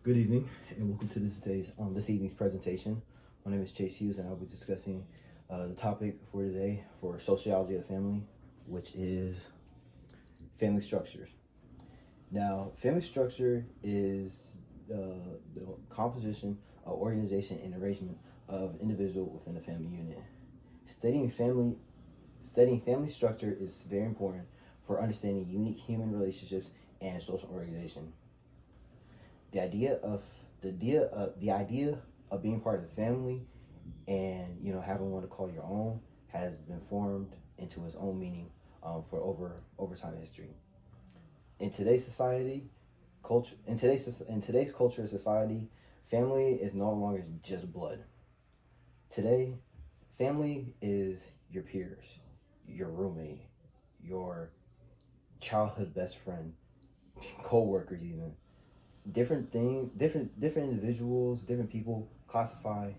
Good evening, and welcome to this evening's presentation. My name is Chase Hughes, and I'll be discussing the topic for today for sociology of the family, which is family structures. Now, family structure is the composition, organization, and arrangement of individual within a family unit. Studying family Studying family structure is very important for understanding unique human relationships and social organization. The idea of the idea of being part of the family and having one to call your own has been formed into its own meaning for over time history. In today's society, culture in today's culture and society, family is no longer just blood. Today, family is your peers, your roommate, your childhood best friend, co-workers, even different individuals, different people classify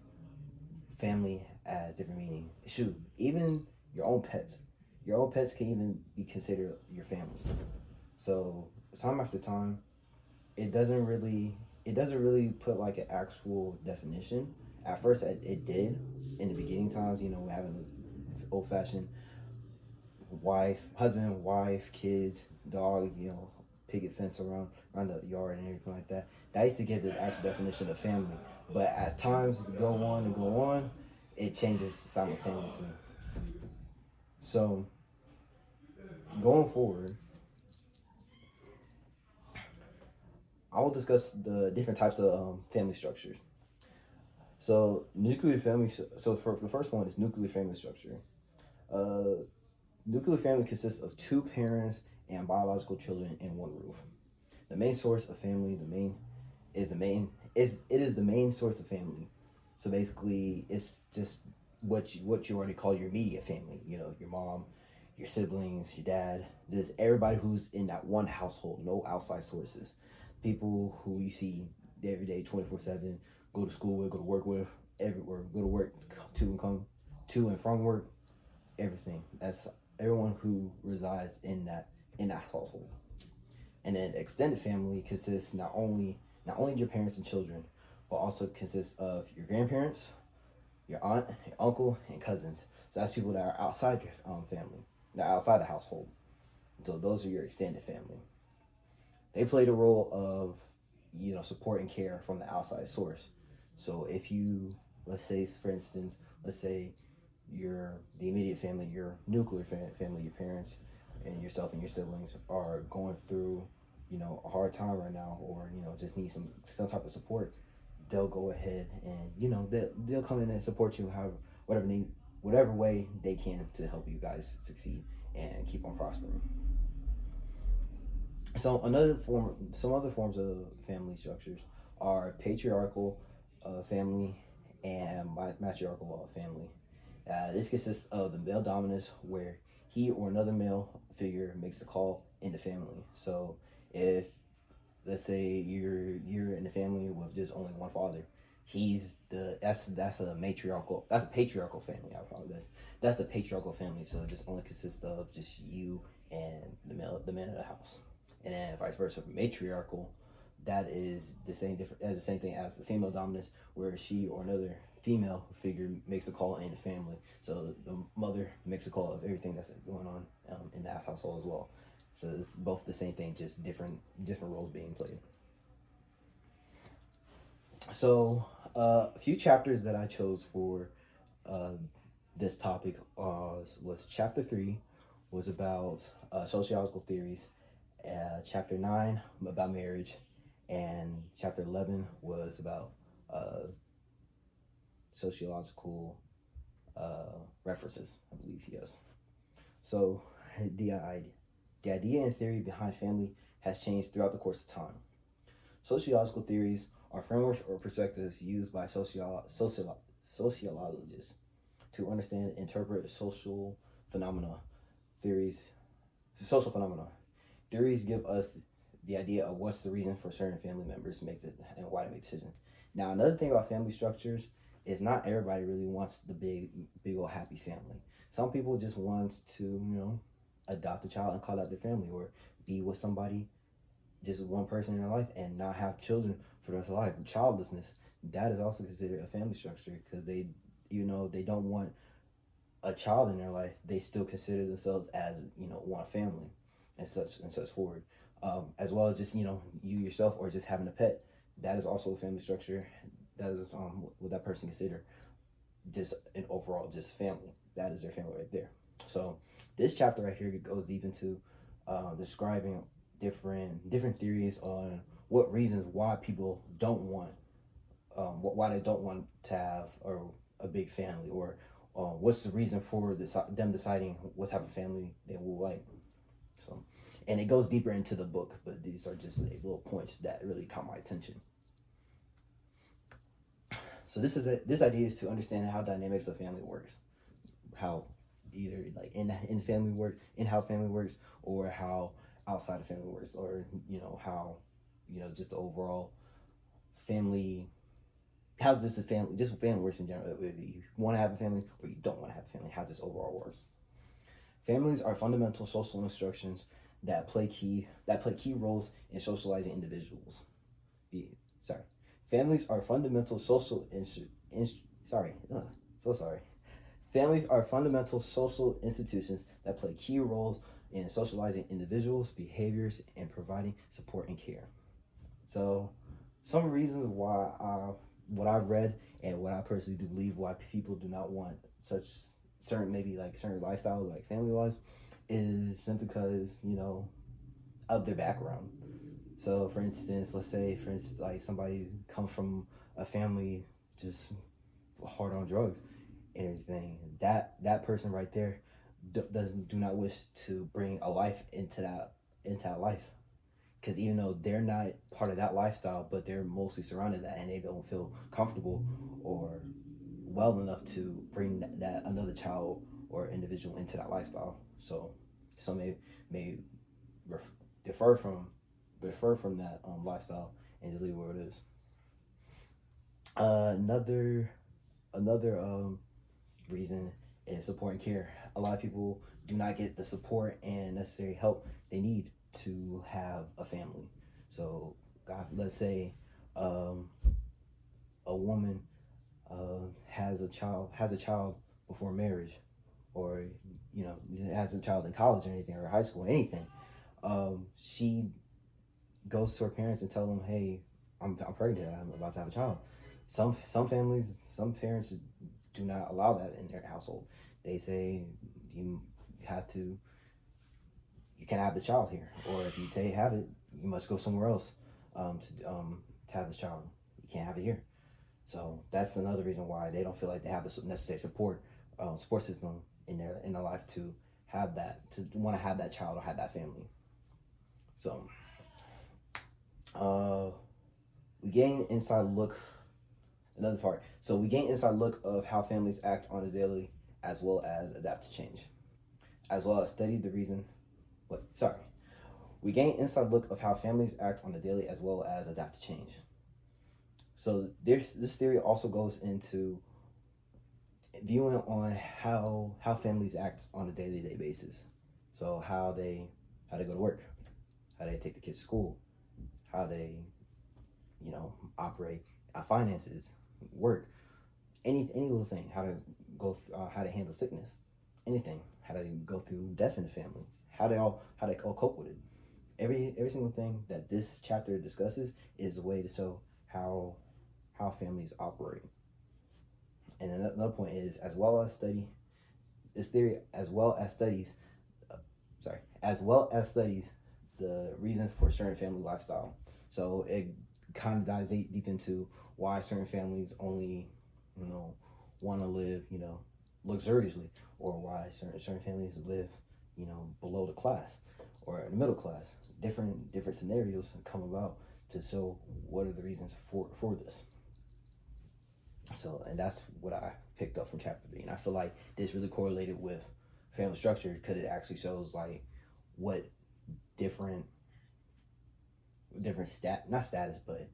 family as different meaning. Shoot, even your own pets can even be considered your family. So time after time, it doesn't really put like an actual definition. At first, it did in the beginning times. Having the old fashioned husband, wife, kids, dog. Picket fence around the yard and everything like that. That used to give the actual definition of family. But as times go on and go on, it changes simultaneously. So going forward, I will discuss the different types of family structures. So nuclear family. So for the first one is nuclear family structure. Uh, Nuclear family consists of two parents and biological children in one roof. The main source of family, the main is the main is it is the main source of family. So basically, it's just what you already call your immediate family. Your mom, your siblings, your dad. There's everybody who's in that one household. No outside sources. People who you see every day, 24/7. Go to school with, go to work with, everywhere. Go to work to and from work. Everything. That's everyone who resides in that household. And then extended family consists not only your parents and children, but also consists of your grandparents, your aunt, your uncle, and cousins. So that's people that are outside your family, that are outside the household. So those are your extended family. They play the role of support and care from the outside source. So if you, let's say for instance, let's say your the immediate family, your nuclear family, your parents and yourself and your siblings are going through a hard time right now, or just need some type of support, they'll go ahead and they'll come in and support you however whatever way they can to help you guys succeed and keep on prospering. So some other forms of family structures are patriarchal family and matriarchal family. This consists of the male dominance, where he or another male figure makes the call in the family. So if, let's say, you're in a family with just only one father, he's the that's a patriarchal family. I apologize. That's the patriarchal family. So it just only consists of just you and the man of the house. And then vice versa for matriarchal, that is the same thing as the female dominance, where she or another female figure makes a call in the family. So the mother makes a call of everything that's going on in that household as well. So it's both the same thing, just different roles being played. So a few chapters that I chose for uh, this topic was chapter 3 was about sociological theories, chapter 9 about marriage, and chapter 11 was about uh, sociological references, I believe, yes. So the idea, the idea and theory behind family has changed throughout the course of time. Sociological theories are frameworks or perspectives used by sociologists to understand and interpret phenomena. Theories, social phenomena. Theories give us the idea of what's the reason for certain family members to make it and why they make decisions. Now, another thing about family structures is not everybody really wants the big old happy family. Some people just want to, adopt a child and call that their family, or be with somebody, just one person in their life, and not have children for the rest of life. Childlessness, that is also considered a family structure, because they, even though they don't want a child in their life, they still consider themselves as, one family, and such forward. As well as just, you yourself, or just having a pet, that is also a family structure. That is what that person consider just an overall just family. That is their family right there. So this chapter right here goes deep into describing different theories on what reasons why people don't want why they don't want to have a big family, or what's the reason for them deciding what type of family they will like. So, and it goes deeper into the book, but these are just like little points that really caught my attention. So this idea is to understand how dynamics of family works, how either like in family work, in how family works, or how outside of family works, or how just the overall family, how just family works in general. Whether you want to have a family or you don't want to have a family, how this overall works. Families are fundamental social instructions that play key roles in socializing individuals. Families are fundamental social Families are fundamental social institutions that play key roles in socializing individuals' behaviors and providing support and care. So, some reasons why what I've read and what I personally do believe why people do not want such certain lifestyles like family wise is simply because of their background. So, for instance, let's say, like somebody comes from a family just hard on drugs and everything. That person right there do not wish to bring a life into that life, because even though they're not part of that lifestyle, but they're mostly surrounded that, and they don't feel comfortable or well enough to bring that another child or individual into that lifestyle. So some may defer from that lifestyle and just leave it where it is. Another reason is support and care. A lot of people do not get the support and necessary help they need to have a family. So, God, let's say a woman has a child before marriage, or has a child in college or anything, or high school, anything. She goes to her parents and tell them, "Hey, I'm pregnant. I'm about to have a child." Some parents do not allow that in their household. They say you can't have the child here, or if you have it, you must go somewhere else to have this child. You can't have it here. So that's another reason why they don't feel like they have the necessary support system in their life to want to have that child or have that family. So we gain inside look. Another part. So we gain inside look of how families act on a daily, as well as adapt to change, as well as study the reason. We gain inside look of how families act on the daily, as well as adapt to change. So this theory also goes into viewing on how families act on a day-to-day basis. So how they go to work, how they take the kids to school, how they operate finances, work, any little thing, how to how to handle sickness, anything, how to go through death in the family, how they all cope with it. Every single thing that this chapter discusses is a way to show how families operate. And another point is, as well as studies the reason for certain family lifestyle. So it kind of dives deep into why certain families only want to live luxuriously, or why certain families live below the class or in the middle class. Different scenarios come about to show what are the reasons for this. So, and that's what I picked up from chapter 3, and I feel like this really correlated with family structure, because it actually shows like what different not status, but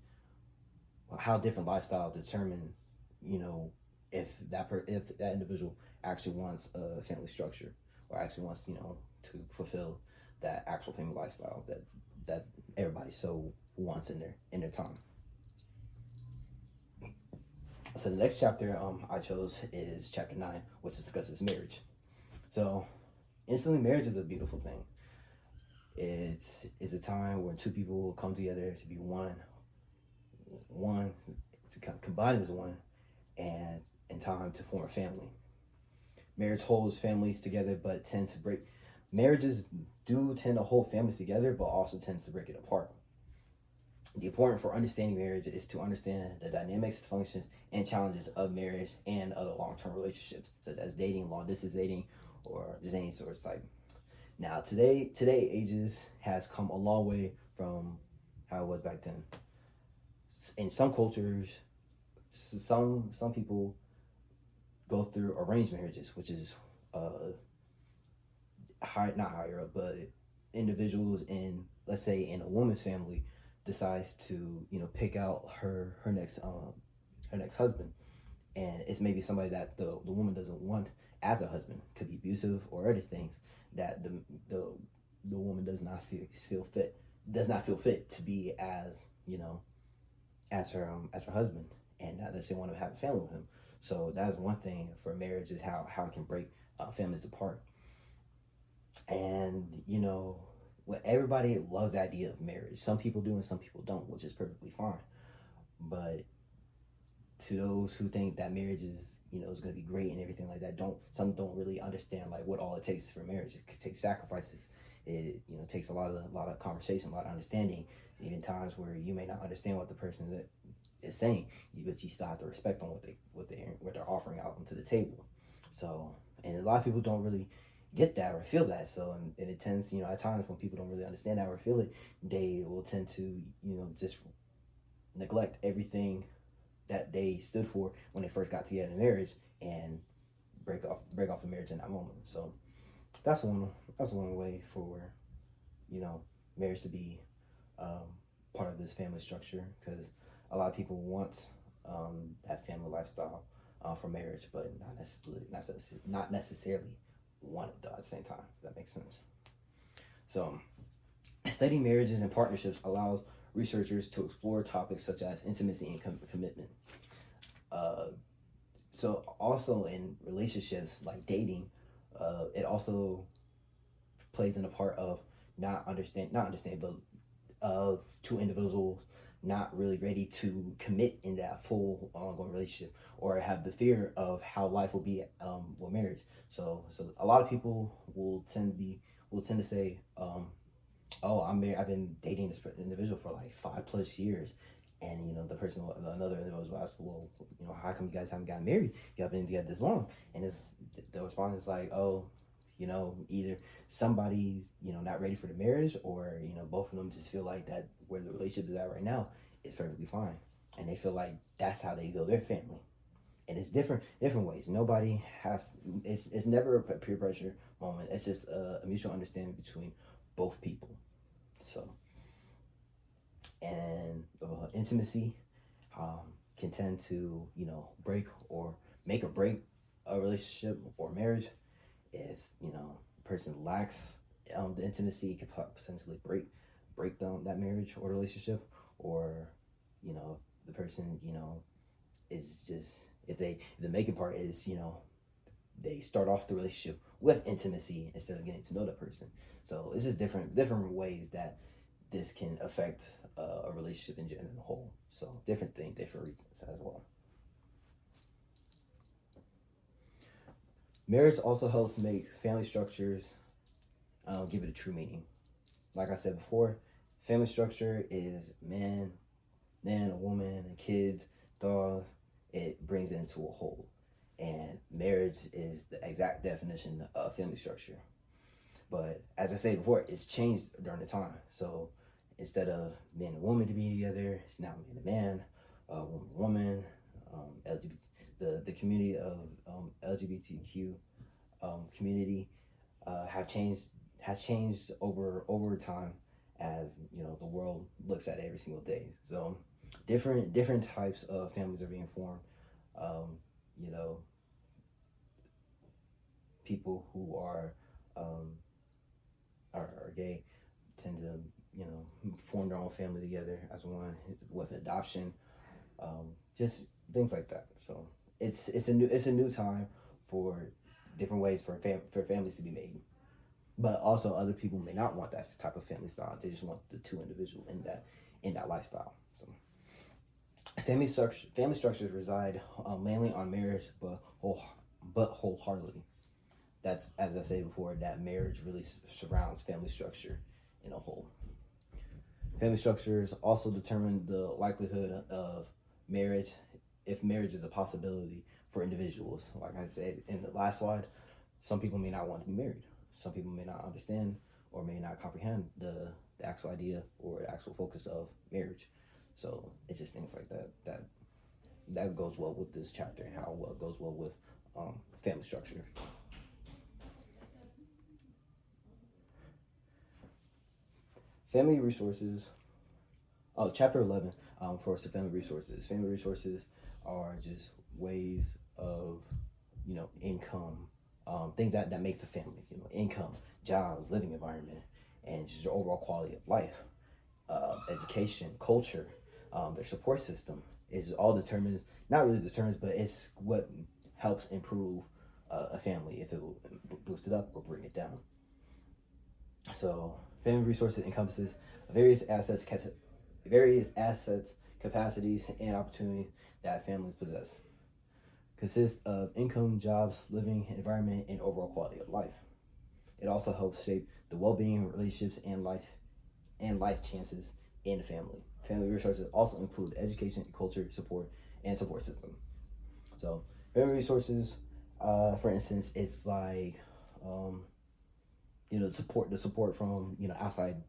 how different lifestyle determine if that individual actually wants a family structure, or actually wants to fulfill that actual family lifestyle that everybody so wants in their time. So the next chapter I chose is chapter 9, which discusses marriage. So instantly, marriage is a beautiful thing. It's a time where two people come together to be one to combine as one, and in time to form a family. Marriage holds families together, but tend to break. Marriages do tend to hold families together, but also tends to break it apart. The important for understanding marriage is to understand the dynamics, functions, and challenges of marriage and other long-term relationships, such as dating, long-distance dating, or just any sort of type. Now, today ages has come a long way from how it was back then. In some cultures, some people go through arranged marriages, which is not higher up, but individuals in, let's say, in a woman's family decides to pick out her next husband, and it's maybe somebody that the woman doesn't want as a husband. Could be abusive or other things that the woman does not feel fit to be as as her husband, and not necessarily want to have a family with him. So that is one thing for marriage, is how it can break families apart. And everybody loves the idea of marriage. Some people do and some people don't, which is perfectly fine. But to those who think that marriage is going to be great and everything like that, some don't really understand like what all it takes for marriage. It takes sacrifices. It takes a lot of conversation, a lot of understanding. Even times where you may not understand what the person that is saying, but you still have to respect on what they're offering out onto the table. So, and a lot of people don't really get that or feel that. So, and it tends, at times when people don't really understand that or feel it, they will tend to just neglect everything that they stood for when they first got together in marriage, and break off the marriage in that moment. So that's one way for marriage to be part of this family structure, because a lot of people want that family lifestyle for marriage, but not necessarily want it though at the same time. If that makes sense. So studying marriages and partnerships allows researchers to explore topics such as intimacy and commitment. So also in relationships like dating, it also plays in a part of not understand, but of two individuals not really ready to commit in that full ongoing relationship, or have the fear of how life will be with marriage. So a lot of people will tend to say, oh, I'm married. I've been dating this individual for like 5+ years, and the person, another individual will ask, well, how come you guys haven't gotten married? You have been together this long, and the response is like, oh, either somebody's not ready for the marriage, or both of them just feel like that where the relationship is at right now is perfectly fine, and they feel like that's how they build their family. And it's different ways. Nobody has, it's never a peer pressure moment. It's just a mutual understanding between both people. So, and intimacy can tend to break or make or break a relationship or marriage. If the person lacks the intimacy, it could potentially break down that marriage or relationship. Or the person is just, if the making part is they start off the relationship with intimacy instead of getting to know that person. So it's just different ways that this can affect a relationship in the whole. So different reasons as well. Marriage also helps make family structures give it a true meaning. Like I said before, family structure is man, a woman, and kids, dogs. It brings it into a whole. And marriage is the exact definition of family structure. But as I said before, it's changed during the time. So instead of man and woman to be together, it's now man and man, woman, LGBT, the community of LGBTQ community has changed over time, as the world looks at it every single day. So different types of families are being formed. People who are gay tend to form their own family together as one, with adoption. Just things like that. So it's a new time for different ways for families to be made. But also other people may not want that type of family style. They just want the two individual in that lifestyle. So family structures reside mainly on marriage, but wholeheartedly. That's, as I said before, that marriage really surrounds family structure in a whole. Family structures also determine the likelihood of marriage, if marriage is a possibility for individuals. Like I said in the last slide, some people may not want to be married. Some people may not understand or may not comprehend the actual idea or the actual focus of marriage. So it's just things like that goes well with this chapter, and how well it goes well with family structure. Family resources. Oh, chapter 11, for us, the family resources. Family resources are just ways of, income, things that makes a family, income, jobs, living environment, and just their overall quality of life, education, culture, their support system is all determines, not really determines, but it's what helps improve a family, if it will boost it up or bring it down. So family resources encompasses various assets, capacities, and opportunities that families possess. Consists of income, jobs, living environment, and overall quality of life. It also helps shape the well-being, relationships, and life chances in the family. Family resources also include education, culture, support, and support system. So family resources, for instance, it's like the support from outside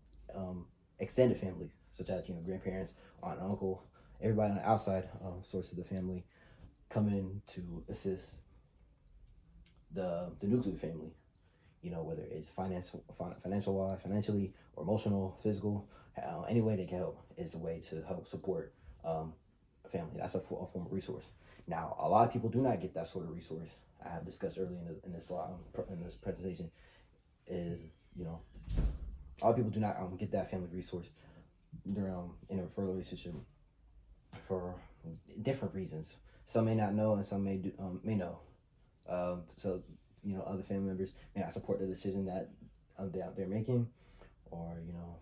extended family, such as grandparents, aunt, and uncle, everybody on the outside source of the family come in to assist the nuclear family. Whether it's financially, or emotional, physical, any way they can help is a way to help support a family. That's a form of resource. Now, a lot of people do not get that sort of resource. I have discussed earlier in this presentation is a lot of people do not get that family resource. They're in a referral relationship for different reasons. Some may not know, and some may know. So other family members may not support the decision that they're making, or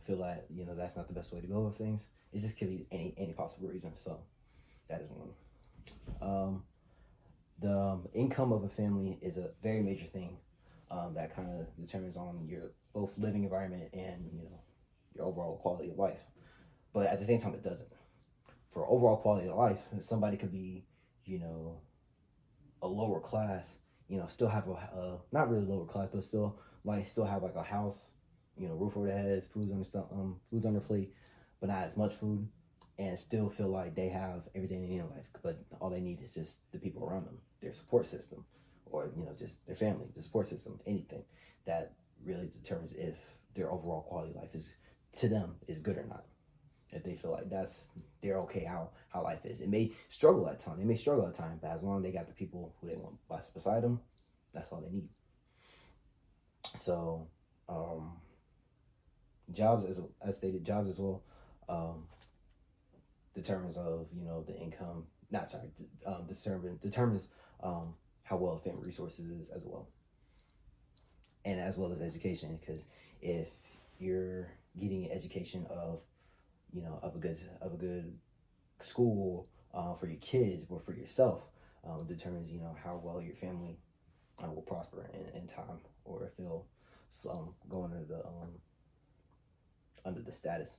feel like that's not the best way to go with things. It just could be any possible reason. So that is one. The income of a family is a very major thing that kind of determines on your both living environment and your overall quality of life. But at the same time, it doesn't. For overall quality of life, somebody could be a lower class, still have a not really lower class, but still have like a house, roof over their heads, foods on their plate, but not as much food, and still feel like they have everything they need in life. But all they need is just the people around them, their support system, or just their family, the support system, anything that really determines if their overall quality of life is to them is good or not. If they feel like they're okay how life is. It may struggle at times. They may struggle at times, but as long as they got the people who they want beside them, that's all they need. So, jobs as stated, jobs as well, determines of the income. Not sorry, determines how well family resources is as well, and as well as education. Because if you're getting an education of of a good school for your kids or for yourself, determines how well your family will prosper in time, or if they'll go under the status.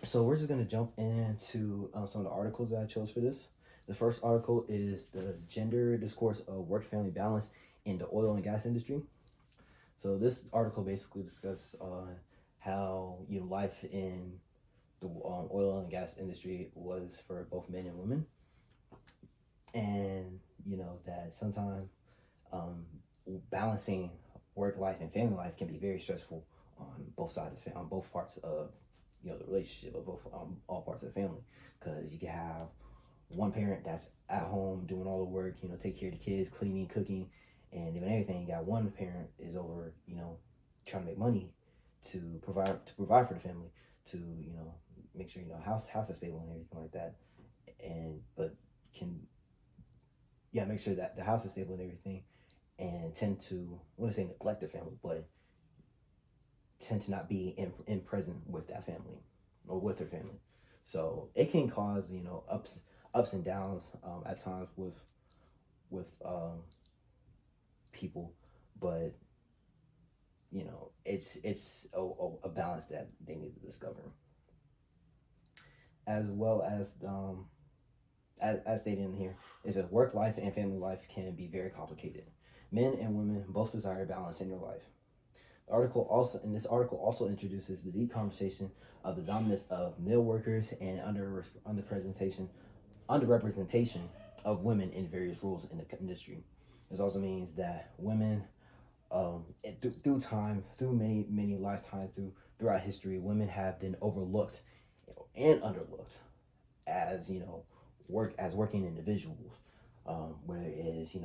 So we're just gonna jump into some of the articles that I chose for this. The first article is the gender discourse of work-family balance in the oil and gas industry. So this article basically discusses how life in the oil and gas industry was for both men and women, and that sometimes balancing work life and family life can be very stressful on both sides on both parts of the relationship of both all parts of the family, because you can have one parent that's at home doing all the work, take care of the kids, cleaning, cooking, and doing everything. You got one parent is over, trying to make money to provide for the family, to make sure house is stable and everything like that, and but can make sure that the house is stable and everything, and tend to I want to say neglect the family, but tend to not be in present with that family or with their family. So it can cause ups and downs at times with people, but it's a balance that they need to discover, as well as stated in here, is that work life and family life can be very complicated. Men and women both desire balance in their life. This article also introduces the deep conversation of the dominance of male workers and underrepresentation of women in various roles in the industry. This also means that women, through many lifetimes, throughout history, women have been overlooked and underlooked as working individuals, whether it is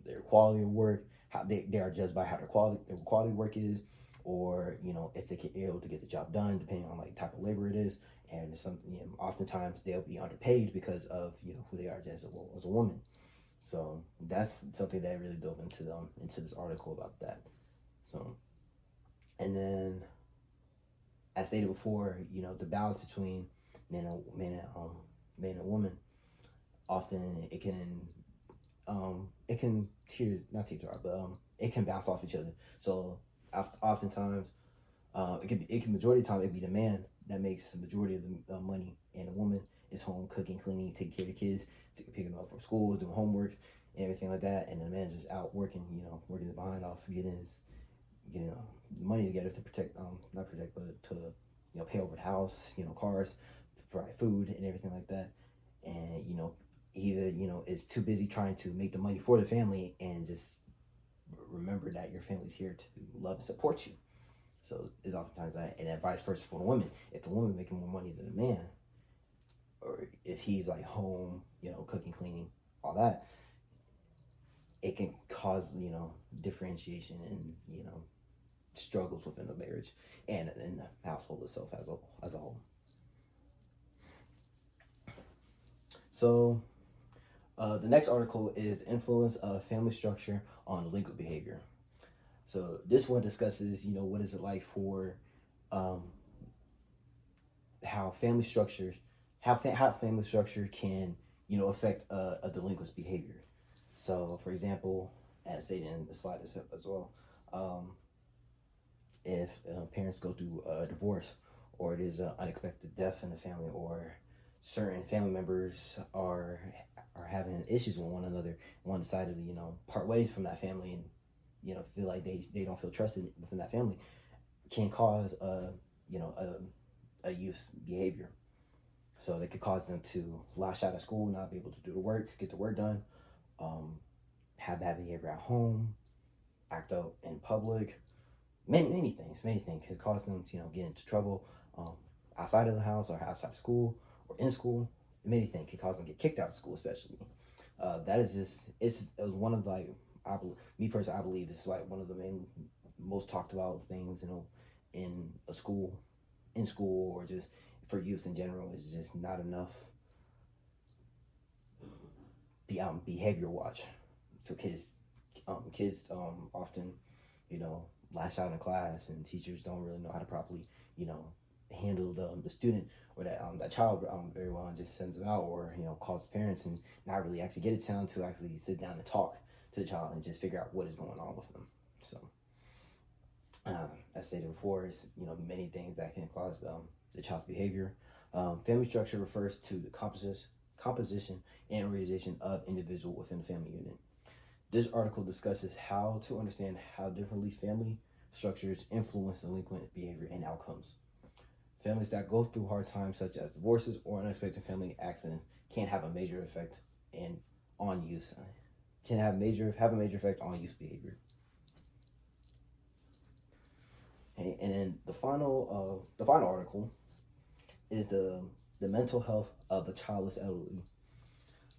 their quality of work, how they are judged by how their quality work is, or if they can able to get the job done, depending on like type of labor it is, and oftentimes they'll be underpaid because of who they are as a woman. So that's something that I really dove into this article about that. So, and then as stated before, the balance between men and women, often it can not teeter out, but it can bounce off each other. So oftentimes, it can majority of the time it be the man that makes the majority of the money, and the woman is home cooking, cleaning, taking care of the kids, picking them up from school, doing homework, and everything like that. And the man's just out working, working his behind off, getting the money together to protect, not protect, but to pay over the house, cars, provide food and everything like that. And either is too busy trying to make the money for the family, and just remember that your family's here to love and support you. So it's oftentimes that, and then vice versa for the woman. If the woman making more money than the man, or if he's like home, cooking, cleaning, all that, it can cause differentiation and struggles within the marriage and in the household itself as a whole. So the next article is the influence of family structure on delinquent behavior. So this one discusses, what is it like for how family structure can, affect a delinquent's behavior. So, for example, as stated in the slide as well, if parents go through a divorce, or it is an unexpected death in the family, or certain family members are having issues with one another, one decided to part ways from that family, and feel like they don't feel trusted within that family, can cause a youth's behavior. So they could cause them to lash out at school, not be able to do the work, get the work done, have bad behavior at home, act out in public. Many things could cause them to get into trouble outside of the house, or outside of school, or in school. Many things could cause them to get kicked out of school, especially. That is just it was one of me personally, I believe this is like one of the main most talked about things in school, or just for youth in general, is just not enough behavior watch. So kids often lash out in class, and teachers don't really know how to properly handle the student or that child very well, and just sends them out, or calls parents, and not really actually get a chance to actually sit down and talk to the child and just figure out what is going on with them. So as stated before, is many things that can cause the child's behavior. Family structure refers to the composition and organization of individual within the family unit. This article discusses how to understand how differently family structures influence delinquent behavior and outcomes. Families that go through hard times, such as divorces or unexpected family accidents, can have a major effect on youth. Have a major effect on youth behavior. And then the final article is the mental health of the childless elderly.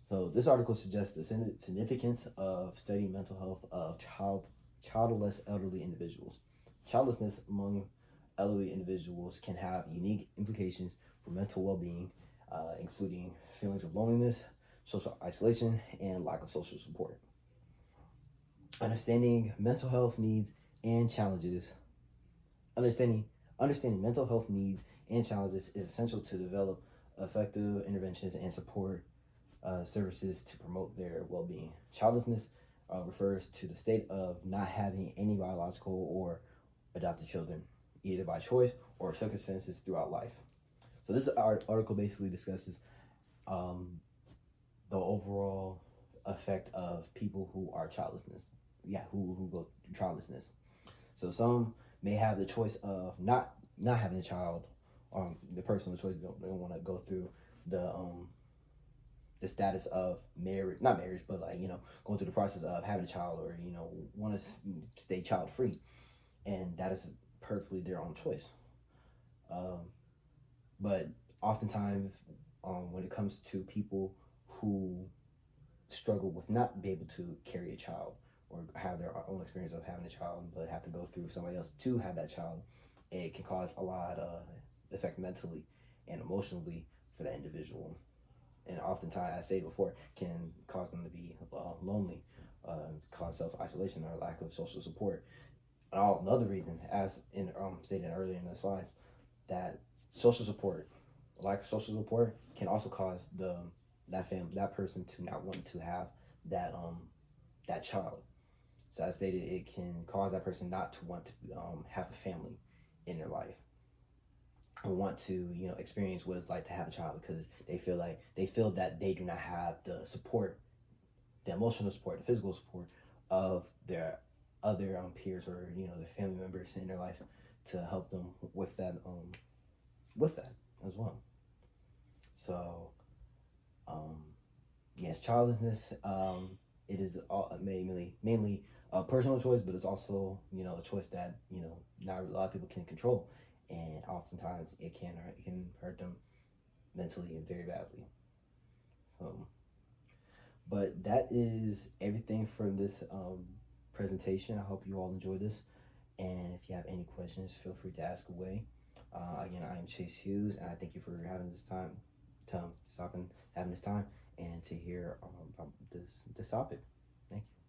So this article suggests the significance of studying mental health of childless elderly individuals. Childlessness among elderly individuals can have unique implications for mental well-being, including feelings of loneliness, social isolation, and lack of social support. Understanding mental health needs and challenges. Understanding Understanding mental health needs and challenges is essential to develop effective interventions and support services to promote their well-being. Childlessness refers to the state of not having any biological or adopted children, either by choice or circumstances throughout life. So this article basically discusses um, the overall effect of people who are childlessness. Yeah, who go through childlessness. So some may have the choice of not having a child, or the personal choice they don't want to go through the status of marriage, not marriage, but like going through the process of having a child, or want to stay child free, and that is perfectly their own choice. Um, but oftentimes, when it comes to people who struggle with not be able to carry a child or have their own experience of having a child, but have to go through somebody else to have that child, it can cause a lot of effect mentally and emotionally for that individual. And oftentimes, as I stated before, can cause them to be lonely, cause self-isolation or lack of social support. And another reason, as stated earlier in the slides, that social support, lack of social support, can also cause that person to not want to have that child. So as stated, it can cause that person not to want to have a family in their life, and want to experience what it's like to have a child, because they feel that they do not have the support, the emotional support, the physical support of their other peers, or their family members in their life, to help them with that as well. So yes, childlessness, it is mainly a personal choice, but it's also a choice that not a lot of people can control, and oftentimes it can hurt them mentally and very badly. Um, but that is everything from this presentation. I hope you all enjoy this, and if you have any questions, feel free to ask away. Again, I am Chase Hughes, and I thank you for having this time, having this time, and to hear about this topic. Thank you.